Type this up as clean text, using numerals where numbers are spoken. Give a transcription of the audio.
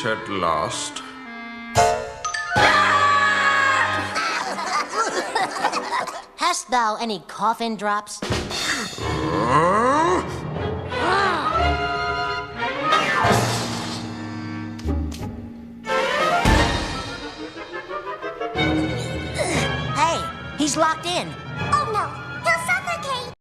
at last. Hast thou any coffin drops? Hey, he's locked in. Oh no,